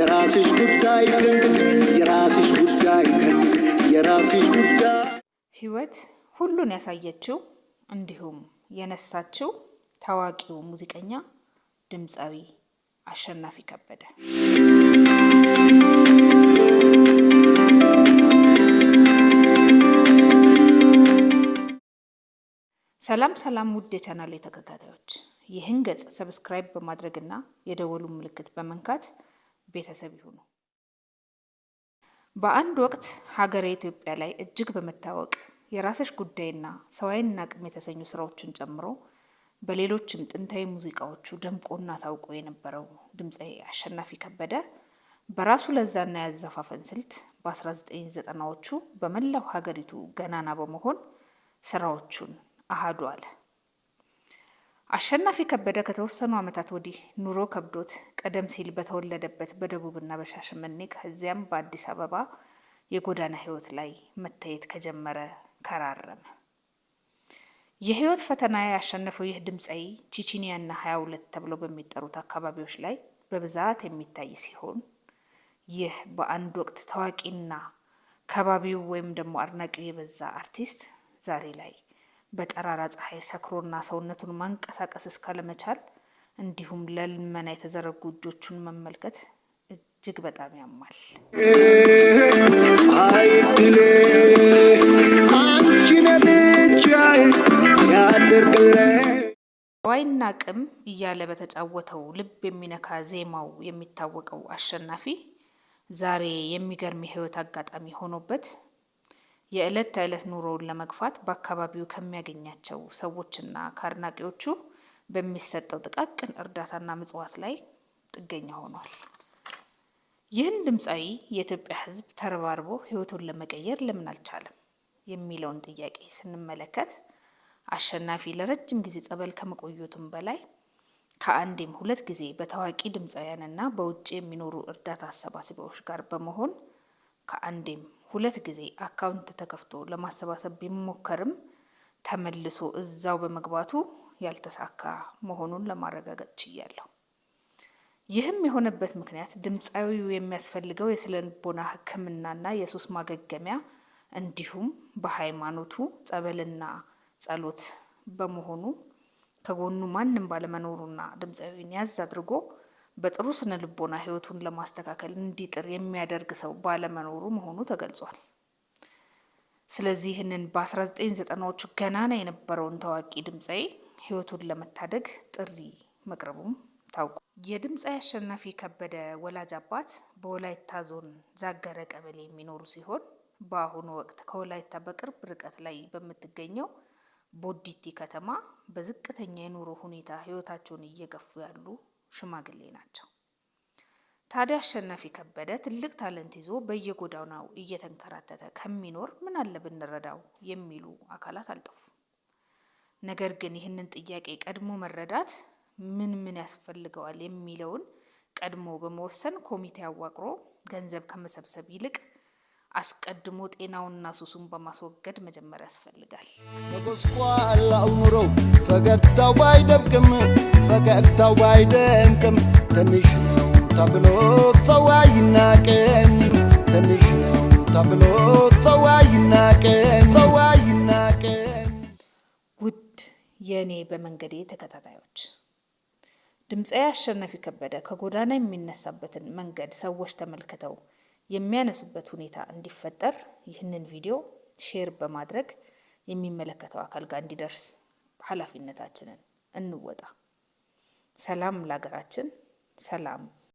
የራስሽ ጉዳይ የራስሽ ጉዳይ የራስሽ ጉዳይ ህይወት ሁሉን ያሳየችው እንዲሁም የነሳችው ታዋቂው ሙዚቀኛ ድምፃዊ አሸናፊ ከበደ። ሰላም ውድ የቻናሌ ተከታታዮች፣ ይህን ገጽ ሰብስክራይብ በማድረግና የደወሉን ምልክት በመንካት ቤተሰብ ይሁኑ። በአንድ ወቅት ሀገረ ኢትዮጵያ ላይ እጅግ በመታወቅ የራስሽ ጉዳይና ሰው አይናቅም የተሰኙ ስራዎችን ጨምሮ በሌሎችም ጥንታዊ ሙዚቃዎቹ ደምቆና ታውቆ የነበረው ድምፃዊ አሸናፊ ከበደ በራሱ ለዛና ያዘፋፈን ስልት በ1990ዎቹ በመላው ሀገሪቱ ገናና በመሆን ስራዎቹን አሃዱ አለ። አሸናፊ ከበደ ከተወሰኑ ዓመታት ወዲህ ኑሮ ከብዶት ቀደም ሲል በተወለደበት በደቡብና በሻሸመኔ ከዚያም በአዲስ አበባ የጎዳና ህይወት ላይ መታየት ከጀመረ ከራረመ። የህይወት ፈተና ያሸነፈው ይህ ድምፃዊ ቺቺኒያና 22 ተብለው በሚጠሩት አካባቢዎች ላይ በብዛት የሚታይ ሲሆን ይህ በአንድ ወቅት ታዋቂና ከባቢው ወይም ደግሞ አድናቂው የበዛ አርቲስት ዛሬ ላይ በጠራራ ፀሐይ ሰክሮና ሰውነቱን ማንቀሳቀስ እስካለመቻል እንዲሁም ለልመና የተዘረጉ እጆቹን መመልከት እጅግ በጣም ያማል። አይድሌ አንቺ ነብቻ ያድርግልኝ ዋይና ቅም እያለ በተጫወተው ልብ የሚነካ ዜማው የሚታወቀው አሸናፊ ዛሬ የሚገርም የህይወት አጋጣሚ ሆኖበት የዕለት ተዕለት ኑሮውን ለመግፋት በአካባቢው ከሚያገኛቸው ሰዎችና ከአድናቂዎቹ በሚሰጠው ጥቃቅን እርዳታና ምጽዋት ላይ ጥገኛ ሆኗል። ይህን ድምፃዊ የኢትዮጵያ ህዝብ ተረባርቦ ህይወቱን ለመቀየር ለምን አልቻለም የሚለውን ጥያቄ ስንመለከት አሸናፊ ለረጅም ጊዜ ጸበል ከመቆየቱም በላይ ከአንዴም 2 ጊዜ በታዋቂ ድምፃውያንና በውጭ የሚኖሩ እርዳታ አሰባሳቢዎች ጋር በመሆን ከአንዴም 2 ጊዜ አካውንት ተከፍቶ ለማሰባሰብ ቢሞከርም ተመልሶ እዛው በመግባቱ ያልተሳካ መሆኑን ለማረጋገጥ ችያለሁ። ይህም የሆነበት ምክንያት ድምፃዊው የሚያስፈልገው የስነ-ልቦና ሕክምናና የሱስ ማገገሚያ እንዲሁም በሃይማኖቱ ጸበልና ጸሎት በመሆኑ ከጎኑ ማንም ባለመኖሩና ድምፃዊውን ያዝ አድርጎ በጥሩ ስነ-ልቦና ህይወቱን ለማስተካከል እንዲጥር የሚያደርግ ሰው ባለመኖሩ መሆኑ ተገልጿል። ስለዚህ ይህንን በ1990ዎቹ ገናና የነበረውን ታዋቂ ድምፃዊ ህይወቱን ለመታደግ ጥሪ መቅረቡም ታውቋል። የድምፃዊ አሸናፊ ከበደ ወላጅ አባት በወላይታ ዞን ዛገረ ቀበሌ የሚኖሩ ሲሆን በአሁኑ ወቅት ከወላይታ በቅርብ ርቀት ላይ በምትገኘው ቦዲቲ ከተማ በዝቅተኛ የኑሮ ሁኔታ ህይወታቸውን እየገፉ ያሉ ሽማግሌ ናቸው። ታዲያ አሸናፊ ከበደ ትልቅ ታለንት ይዞ በየጎዳናው እየተንከራተተ ከሚኖር ምን አለ ብንረዳው የሚሉ አካላት አልጠፉም። ነገር ግን ይህንን ጥያቄ ቀድሞ መረዳት ምን ያስፈልገዋል የሚለውን ቀድሞ በመወሰን ኮሚቴ አዋቅሮ ገንዘብ ከመሰብሰብ ይልቅ አስቀድሞ ጤናውንና ሱሱን በማስወገድ መጀመር ያስፈልጋል። ተቆስቋላው ኑሮ ፈገግታው ባይደምቅም ትንሽ ነው ተብሎ ሰው አይናቅም። ትንሽ ነው ተብሎ ሰው አይናቅም። ውድ የእኔ በመንገዴ ተከታታዮች፣ ድምፃዊ አሸናፊ ከበደ ከጎዳና የሚነሳበትን መንገድ ሰዎች ተመልክተው የሚያነሱበት ሁኔታ እንዲፈጠር ይህንን ቪዲዮ ሼር በማድረግ የሚመለከተው አካል ጋር እንዲደርስ ኃላፊነታችንን እንወጣ። ሰላም ለሀገራችን፣ ሰላም